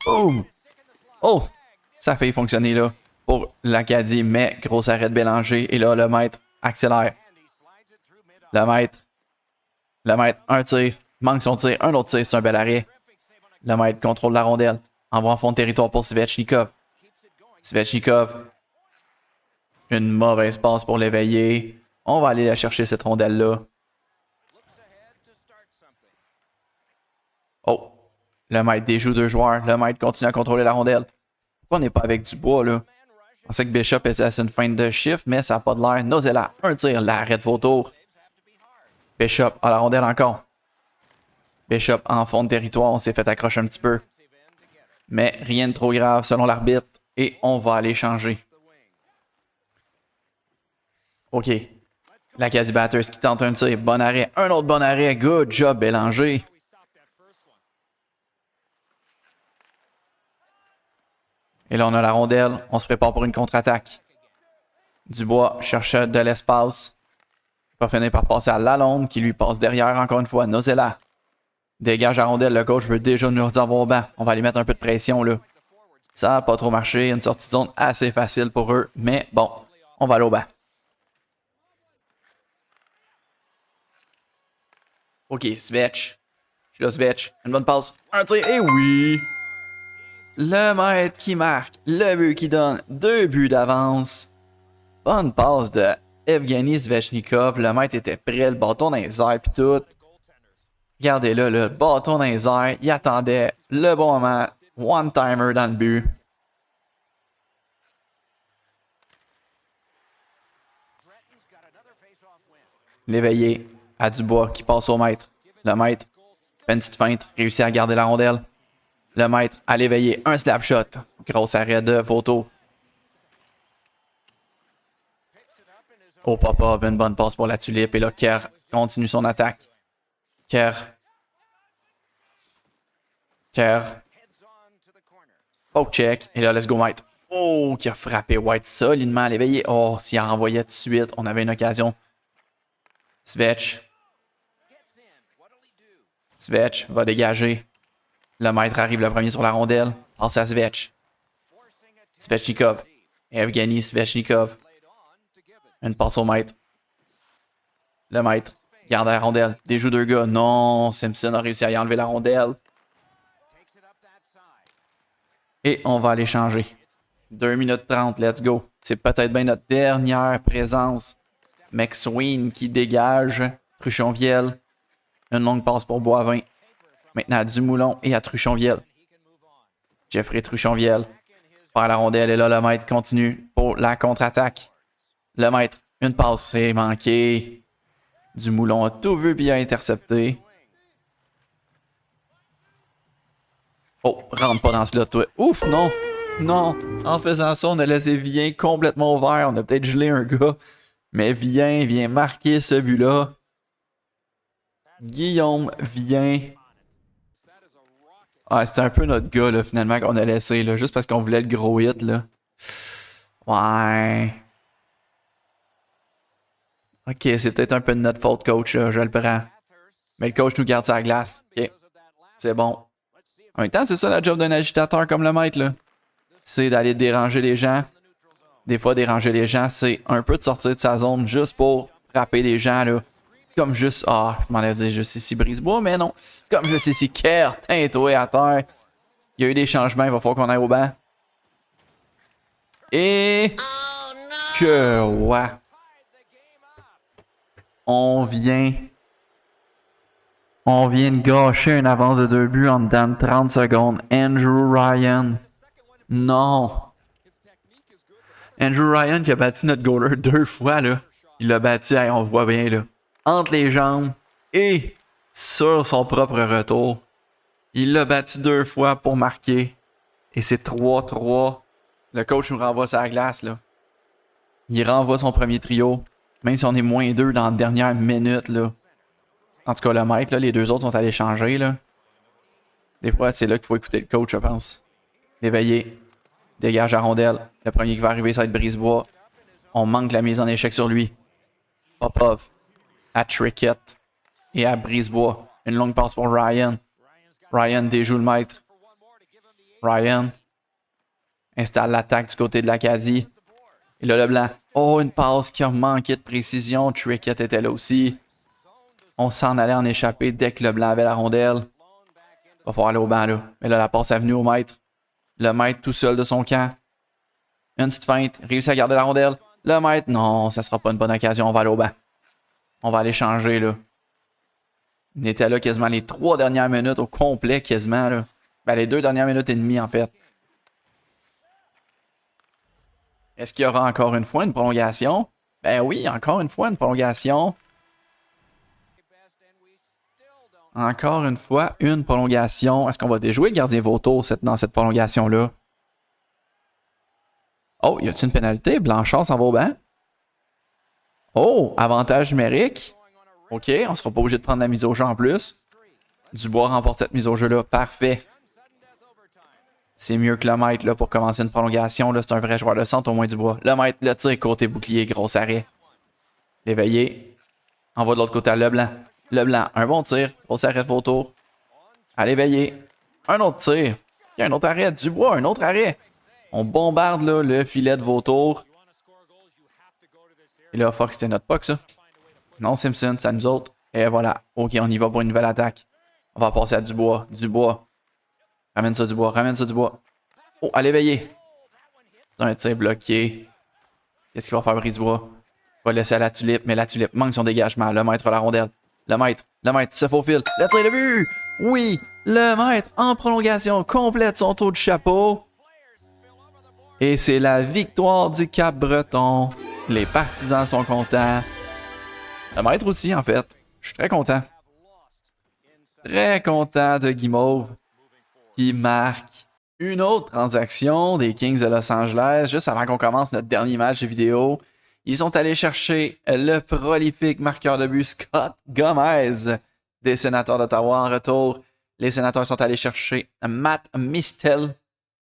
Speaker 1: Boom! Oh! Ça a failli fonctionner là pour l'Acadie, mais gros arrêt de Bélanger. Et là, le maître accélère. Le maître, un tir, manque son tir, un autre tir, c'est un bel arrêt. Le maître contrôle la rondelle. Envoie en fond de territoire pour Svechnikov. Svechnikov. Une mauvaise passe pour l'éveiller. On va aller la chercher cette rondelle-là. Oh! Le maître déjoue 2 joueurs. Le maître continue à contrôler la rondelle. Pourquoi on n'est pas avec Dubois, là? Je pensais que Bishop était à une fin de shift, mais ça n'a pas de l'air. Nozella, un tir, l'arrêt de Vautour. Bishop a la rondelle encore. Bishop en fond de territoire, on s'est fait accrocher un petit peu. Mais rien de trop grave selon l'arbitre. Et on va aller changer. OK. L'Acadie Batters qui tente un tir. Bon arrêt. Un autre bon arrêt. Good job, Bélanger. Et là, on a la rondelle. On se prépare pour une contre-attaque. Dubois cherche de l'espace. Il va finir par passer à Lalonde qui lui passe derrière encore une fois. Nozella. Dégage la rondelle. Le coach veut déjà nous avoir au banc. On va aller mettre un peu de pression là. Ça n'a pas trop marché. Une sortie de zone assez facile pour eux. Mais bon, on va aller au banc. OK, Svetch. Je suis là, Svetch. Une bonne passe. Un tir. Et oui! Le maître qui marque. Le but qui donne 2 buts d'avance. Bonne passe de Evgeny Svechnikov. Le maître était prêt. Le bâton dans les airs pis tout. Regardez là, le bâton dans les airs. Il attendait le bon moment. One-timer dans le but. L'éveillé à Dubois qui passe au maître. Le maître fait une petite feinte. Réussit à garder la rondelle. Le maître à l'éveiller. Un slap shot. Gros arrêt de Vautour. Oh papa, une bonne passe pour la tulipe. Et là, Kerr continue son attaque. Kerr. Oh, check. Et là, let's go, maître. Oh, qui a frappé White solidement à l'éveiller. Oh, s'il en renvoyait tout de suite, on avait une occasion. Svetch va dégager. Le maître arrive le premier sur la rondelle. Passe à Svetch. Svechnikov. Evgeny Svechnikov. Une passe au maître. Le maître garde la rondelle. Déjoue 2 gars. Non, Simpson a réussi à y enlever la rondelle. Et on va aller changer. 2 minutes 30, let's go. C'est peut-être bien notre dernière présence. McSween qui dégage. Truchonvielle. Une longue passe pour Boivin. Maintenant à Dumoulin et à Truchonvielle. Jeffrey Truchonvielle. Par la rondelle et là le maître continue pour la contre-attaque. Le maître, une passe, c'est manqué. Dumoulin a tout vu bien intercepté. Oh, rentre pas dans ce lot, toi. Ouf, non! Non! En faisant ça, on a laissé Vien complètement ouvert. On a peut-être gelé un gars. Mais Vien vient marquer ce but-là. Guillaume Vien. Ah, c'était un peu notre gars, là, finalement, qu'on a laissé, là, juste parce qu'on voulait le gros hit, là. Ouais. Ok, c'est peut-être un peu de notre faute, coach, là, je le prends. Mais le coach nous garde sa glace. Ok, c'est bon. En même temps, c'est ça la job d'un agitateur comme le maître, là. C'est d'aller déranger les gens. Des fois, déranger les gens, c'est un peu de sortir de sa zone juste pour frapper les gens, là. Comme juste... Ah, je m'en allais dire juste ici Brisebois, mais non. Comme juste ici Kerr, teintoué à terre. Il y a eu des changements, il va falloir qu'on aille au banc. Et... Que... Ouais. On vient de gâcher une avance de 2 buts en dedans de 30 secondes. Andrew Ryan. Non. Andrew Ryan qui a battu notre goaler 2 fois, là. Il l'a battu, hey, on voit bien, là. Entre les jambes et sur son propre retour. Il l'a battu 2 fois pour marquer. Et c'est 3-3. Le coach nous renvoie sa glace, là. Il renvoie son premier trio. Même si on est -2 dans la dernière minute, là. En tout cas, le maître, là, les deux autres sont allés changer, là. Des fois, c'est là qu'il faut écouter le coach, je pense. L'éveiller. Dégage la rondelle. Le premier qui va arriver, ça va être Brisebois. On manque la mise en échec sur lui. Popov. À Trickett. Et à Brisebois. Une longue passe pour Ryan. Ryan déjoue le maître. Ryan installe l'attaque du côté de l'Acadie. Et là, le blanc. Oh, une passe qui a manqué de précision. Trickett était là aussi. On s'en allait en échapper dès que le blanc avait la rondelle. Va falloir aller au banc, là. Mais là, la passe est venue au maître. Le maître tout seul de son camp. Une petite feinte. Réussit à garder la rondelle. Le maître, non, ça sera pas une bonne occasion. On va aller au banc. On va aller changer, là. On était là quasiment les 3 dernières minutes au complet, quasiment, là. Ben, les 2 dernières minutes et demie, en fait. Est-ce qu'il y aura encore une fois une prolongation? Ben oui, encore une fois une prolongation. Encore une fois, une prolongation. Est-ce qu'on va déjouer le gardien vautour dans cette prolongation-là? Oh, y a-t-il une pénalité? Blanchard s'en va au banc. Oh, avantage numérique. OK, on sera pas obligé de prendre la mise au jeu en plus. Dubois remporte cette mise au jeu-là. Parfait. C'est mieux que le maître là, pour commencer une prolongation. C'est un vrai joueur de centre, au moins Dubois. Le maître, le tir côté bouclier, gros arrêt. L'éveillé. On va de l'autre côté à Leblanc. Leblanc, un bon tir. Gros arrêt de vautour. À l'éveillé. Un autre tir. Il y a un autre arrêt. Dubois, un autre arrêt. On bombarde là, le filet de vautour. Et là, fuck, c'était notre puck, ça. Non, Simpson, c'est à nous autres. Et voilà. OK, on y va pour une nouvelle attaque. On va passer à Dubois. Dubois. Ramène ça, Dubois. Ramène ça, Dubois. Oh, à l'éveiller. C'est un tir bloqué. Qu'est-ce qu'il va faire, Brisebois? Il va laisser à la tulipe, mais la tulipe manque son dégagement. Le maître a la rondelle. Le maître se faufile. Le tir de but! Oui! Le maître, en prolongation, complète son tour de chapeau. Et c'est la victoire du Cap-Breton. Les partisans sont contents. Le maître aussi, en fait. Je suis très content. Très content de Guimauve qui marque une autre transaction des Kings de Los Angeles. Juste avant qu'on commence notre dernier match de vidéo, ils sont allés chercher le prolifique marqueur de but Scott Gomez des Sénateurs d'Ottawa. En retour, les Sénateurs sont allés chercher Matt Mistellé,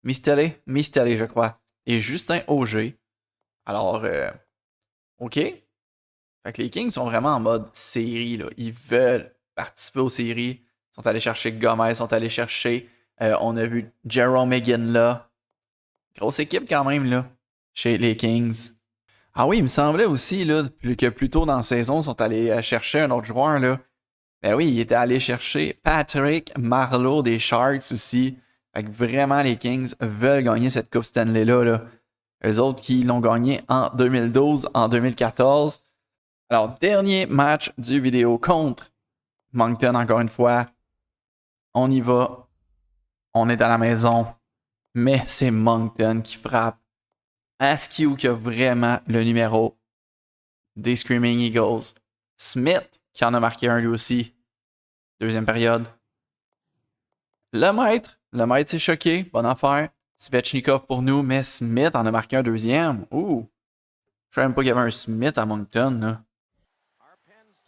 Speaker 1: je crois, et Justin Auger. Alors, OK. Fait que les Kings sont vraiment en mode série, là. Ils veulent participer aux séries. Ils sont allés chercher Gomez, ils sont allés chercher... on a vu Jerome Megan là. Grosse équipe quand même, là, chez les Kings. Ah oui, il me semblait aussi là, que plus tôt dans la saison, ils sont allés chercher un autre joueur, là. Ben oui, ils étaient allés chercher Patrick Marleau des Sharks aussi. Fait que vraiment, les Kings veulent gagner cette Coupe Stanley-là, là. Eux autres qui l'ont gagné en 2012, en 2014. Alors, dernier match du vidéo contre Moncton, encore une fois. On y va. On est à la maison. Mais c'est Moncton qui frappe. Askew qui a vraiment le numéro des Screaming Eagles. Smith qui en a marqué un lui aussi. Deuxième période. Le maître s'est choqué. Bonne affaire. Svechnikov pour nous, mais Smith en a marqué un deuxième. Ouh. Je savais même pas qu'il y avait un Smith à Moncton, là.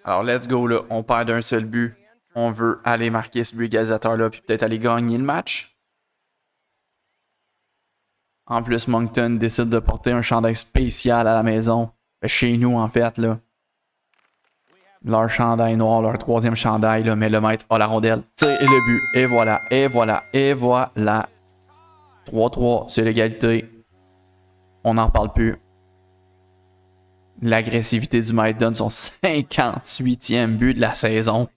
Speaker 1: Alors, let's go, là. On perd d'un seul but. On veut aller marquer ce but égalisateur-là, puis peut-être aller gagner le match. En plus, Moncton décide de porter un chandail spécial à la maison. Chez nous, en fait, là. Leur chandail noir, leur troisième chandail, là, mais le maître a la rondelle. Tire et le but. Et voilà, et voilà, et voilà. 3-3, c'est l'égalité. On n'en parle plus. L'agressivité du maître donne son 58e but de la saison.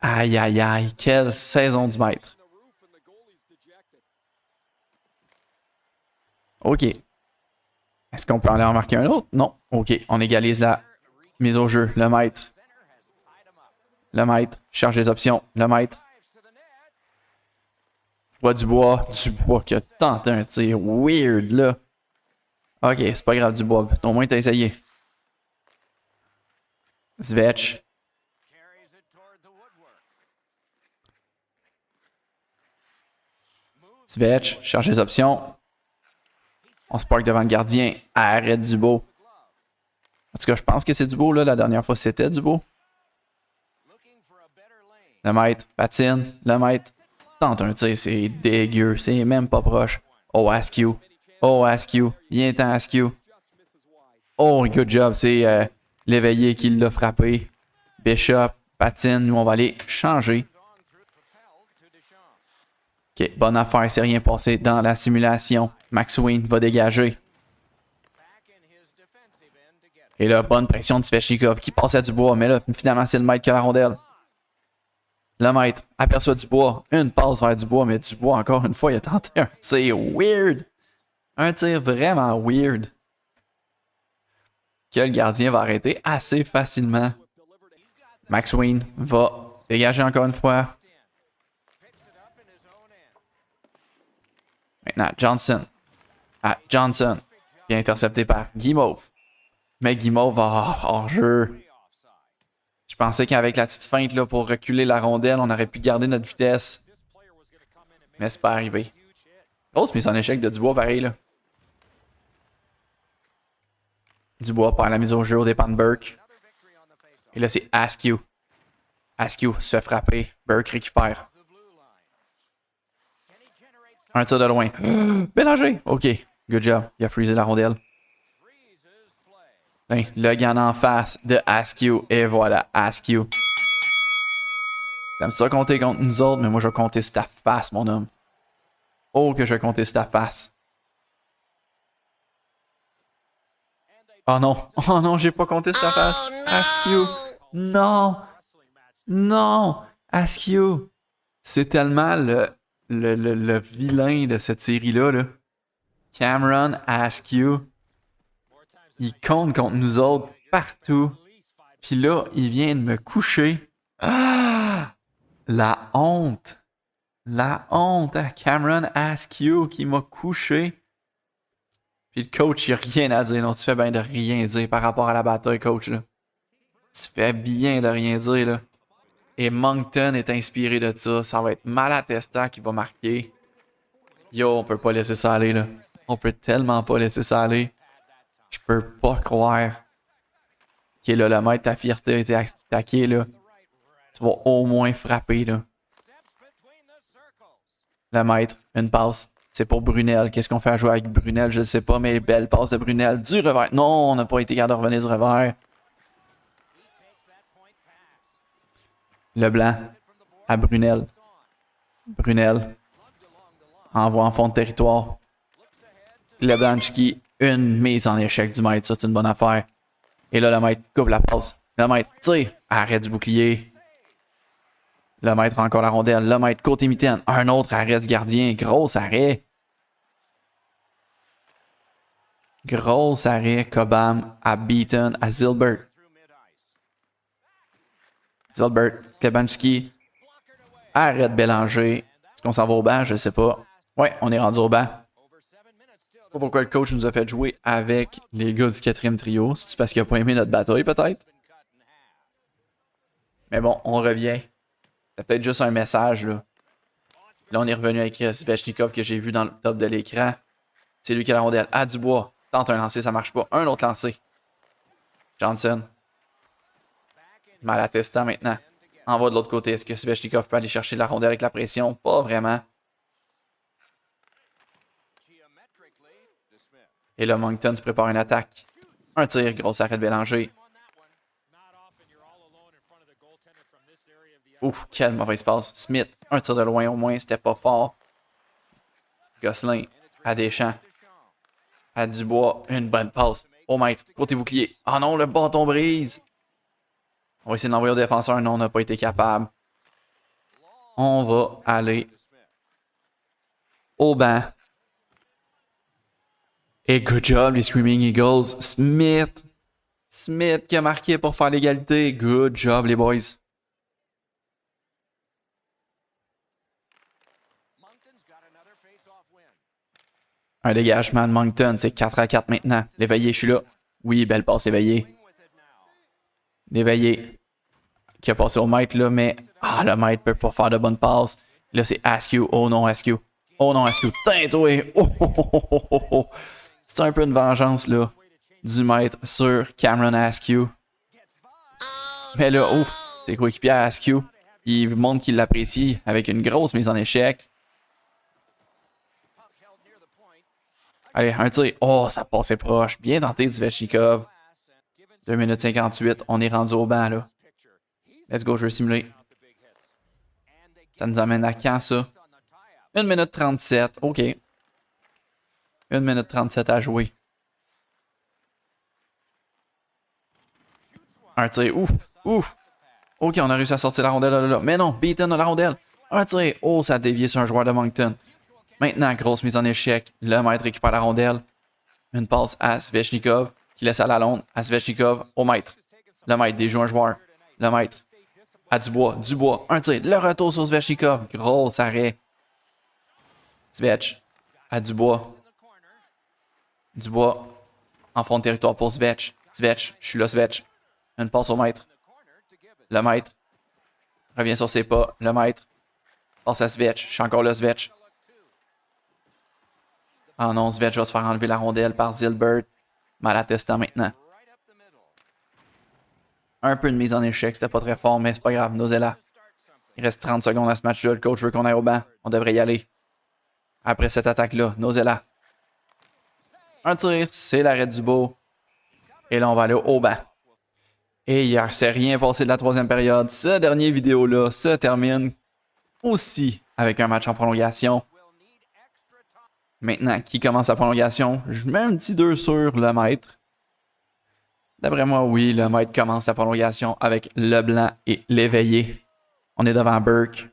Speaker 1: Aïe, aïe, aïe. Quelle saison du maître. OK. Est-ce qu'on peut aller en marquer un autre? Non. OK, on égalise la Mise au jeu, le maître. Le maître, charge les options, le maître. Dubois qui a tenté un tir weird là. Ok, c'est pas grave Dubois, au moins t'as essayé. Svech. Svech, charge les options. On se parque devant le gardien. Arrête Dubois. En tout cas, je pense que c'est Dubois là. La dernière fois, c'était Dubois. Le maître, patine. Le maître tente un tir. C'est dégueu. C'est même pas proche. Oh, Askew. Oh, Askew. Viens-t'en, Askew. Oh, good job. C'est l'éveillé qui l'a frappé. Bishop, patine. Nous, on va aller changer. Ok, bonne affaire. C'est rien passé dans la simulation. McSween va dégager. Et là, bonne pression de Svechnikov qui passe à Dubois. Mais là, finalement, c'est le maître qui a la rondelle. Le maître aperçoit Dubois. Une passe vers Dubois, mais Dubois, encore une fois, il a tenté un tir weird. Un tir vraiment weird. Que le gardien va arrêter assez facilement. McSween va dégager encore une fois. Maintenant, Johnson. Ah, Johnson. Bien intercepté par Guimauve. Mais Guimauve va hors jeu. Je pensais qu'avec la petite feinte là, pour reculer la rondelle, on aurait pu garder notre vitesse. Mais c'est pas arrivé. Grosse mise en échec de Dubois, pareil. Là. Dubois perd la mise au jeu au dépens de Burke. Et là, c'est Askew. Askew se fait frapper. Burke récupère. Un tir de loin. Bélanger! OK. Good job. Il a freezé la rondelle. Le gars en face de Askew. Et voilà, Askew. T'aimes ça compter contre nous autres, mais moi je vais compter sur ta face, mon homme. Oh, que je vais compter sur ta face. Oh non. Oh non, j'ai pas compté sur ta face. Askew. Non. Non. Askew. C'est tellement le vilain de cette série-là. Là. Cameron Askew. Il compte contre nous autres partout. Puis là, il vient de me coucher. Ah! La honte. La honte à Cameron Askew qui m'a couché. Puis le coach, il a rien à dire. Non, tu fais bien de rien dire par rapport à la bataille, coach. Là. Tu fais bien de rien dire. Là. Et Moncton est inspiré de ça. Ça va être Malatesta qui va marquer. Yo, on peut pas laisser ça aller. Là. On peut tellement pas laisser ça aller. Je peux pas croire. Ok, là, le maître, ta fierté a été attaquée, là. Tu vas au moins frapper, là. Le maître, une passe. C'est pour Brunel. Qu'est-ce qu'on fait à jouer avec Brunel? Je ne sais pas, mais belle passe de Brunel. Du revers. Non, on n'a pas été capable de revenir du revers. Leblanc à Brunel. Brunel envoie en fond de territoire. Leblanchki, une mise en échec du maître. Ça, c'est une bonne affaire. Et là, le maître coupe la passe. Le maître tire. Arrête du bouclier. Le maître a encore la rondelle. Le maître côté mitaine. Un autre arrêt du gardien. Gros arrêt. Gros arrêt. Cobham à Beaton à Zilbert. Zilbert. Klebanski. Arrête Bélanger. Est-ce qu'on s'en va au banc? Je sais pas. Ouais, on est rendu au banc. Je sais pas pourquoi le coach nous a fait jouer avec les gars du 4e trio. C'est parce qu'il a pas aimé notre bataille, peut-être? Mais bon, on revient. C'est peut-être juste un message, là. Là, on est revenu avec Svechnikov que j'ai vu dans le top de l'écran. C'est lui qui a la rondelle. Ah, Dubois. Tente un lancer, ça marche pas. Un autre lancer. Johnson. Malatesta maintenant. Envoie de l'autre côté. Est-ce que Svechnikov peut aller chercher la rondelle avec la pression? Pas vraiment. Et là, Moncton se prépare une attaque. Un tir, gros arrêt de Bélanger. Ouf, quelle mauvaise passe. Smith, un tir de loin au moins, c'était pas fort. Gosselin, à Deschamps. À Dubois, une bonne passe. Au maître, côté bouclier. Oh non, le bâton brise. On va essayer de l'envoyer au défenseur. Non, on n'a pas été capable. On va aller au banc. Et good job, les Screaming Eagles. Smith Smith qui a marqué pour faire l'égalité. Good job, les boys. Un dégagement de Moncton, c'est 4-4 maintenant. L'éveillé, je suis là. Oui, belle passe éveillée. L'éveillé qui a passé au maître là, mais le maître peut pas faire de bonne passe. Là, c'est Askew. Oh non, Askew. Oh non, Askew. Tintoué. Oh. C'est un peu une vengeance là du maître sur Cameron Askew. Mais là, ouf, c'est coéquipier à Askew. Il montre qu'il l'apprécie avec une grosse mise en échec. Allez, un tir. Oh, ça passait proche. Bien tenté de Svechnikov. 2 minutes 58. On est rendu au banc, là. Let's go, jeu simulé. Ça nous amène à quand, ça? 1 minute 37. OK. 1 minute 37 à jouer. Un tir. Ouf. OK, on a réussi à sortir la rondelle là. Mais non, Beaton a la rondelle. Un tir. Oh, ça a dévié sur un joueur de Moncton. Maintenant, grosse mise en échec. Le maître récupère la rondelle. Une passe à Svechnikov qui laisse à la Lalonde. À Svechnikov au maître. Le maître déjoue un joueur. Le maître à Dubois. Dubois. Un tir. Le retour sur Svechnikov. Gros arrêt. Svech à Dubois. Dubois en fond de territoire pour Svech. Svech. Je suis là, Svech. Une passe au maître. Le maître revient sur ses pas. Le maître passe à Svech. Je suis encore là, Svech. Ah non, Svech va se faire enlever la rondelle par Zilbert. Malatesta maintenant. Un peu de mise en échec, c'était pas très fort, mais c'est pas grave. Nozella. Il reste 30 secondes à ce match-là. Le coach veut qu'on aille au banc. On devrait y aller. Après cette attaque-là, Nozella. Un tir, c'est l'arrêt du beau. Et là, on va aller au banc. Et hier, c'est rien passé de la troisième période. Ce dernier vidéo-là se termine aussi avec un match en prolongation. Maintenant, qui commence la prolongation? Je mets un petit 2 sur le maître. D'après moi, oui, le maître commence la prolongation avec Leblanc et l'éveillé. On est devant Burke.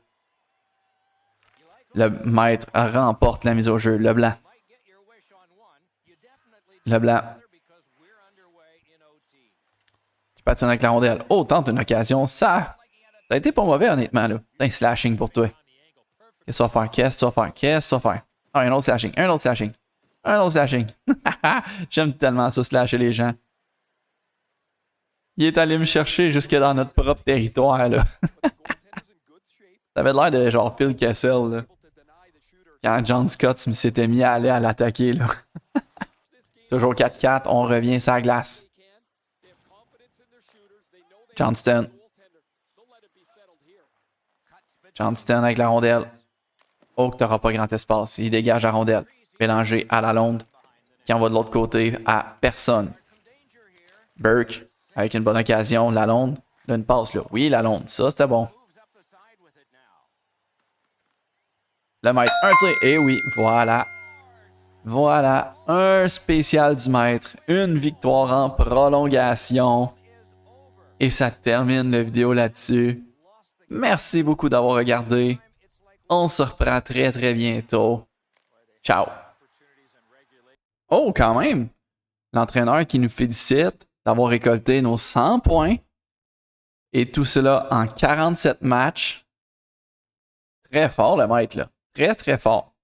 Speaker 1: Le maître remporte la mise au jeu. Leblanc. Leblanc. Qui patine avec la rondelle. Oh, tente une occasion. Ça a été pas mauvais, honnêtement, là. Un slashing pour toi. Qu'est-ce que tu vas faire? Qu'est-ce que tu vas faire? Qu'est-ce que tu vas faire? Ah, un autre slashing. Un autre slashing. Un autre slashing. J'aime tellement ça, slasher les gens. Il est allé me chercher jusque dans notre propre territoire, là. Ça avait l'air de genre Phil Kessel, là. Quand John Scott s'était mis à aller à l'attaquer, là. Toujours 4-4, on revient sur la glace. Johnston. Johnston avec la rondelle. Oh, que t'auras pas grand espace. Il dégage la rondelle. Mélangé à Lalonde. Qui envoie de l'autre côté à personne. Burke. Avec une bonne occasion. Lalonde. Là, une passe, là. Oui, Lalonde. Ça, c'était bon. Le maître. Un tir. Et oui, voilà. Voilà. Un spécial du maître. Une victoire en prolongation. Et ça termine la vidéo là-dessus. Merci beaucoup d'avoir regardé. On se reprend très très bientôt. Ciao. Oh, quand même. L'entraîneur qui nous félicite d'avoir récolté nos 100 points. Et tout cela en 47 matchs. Très fort le maître là. Très très fort.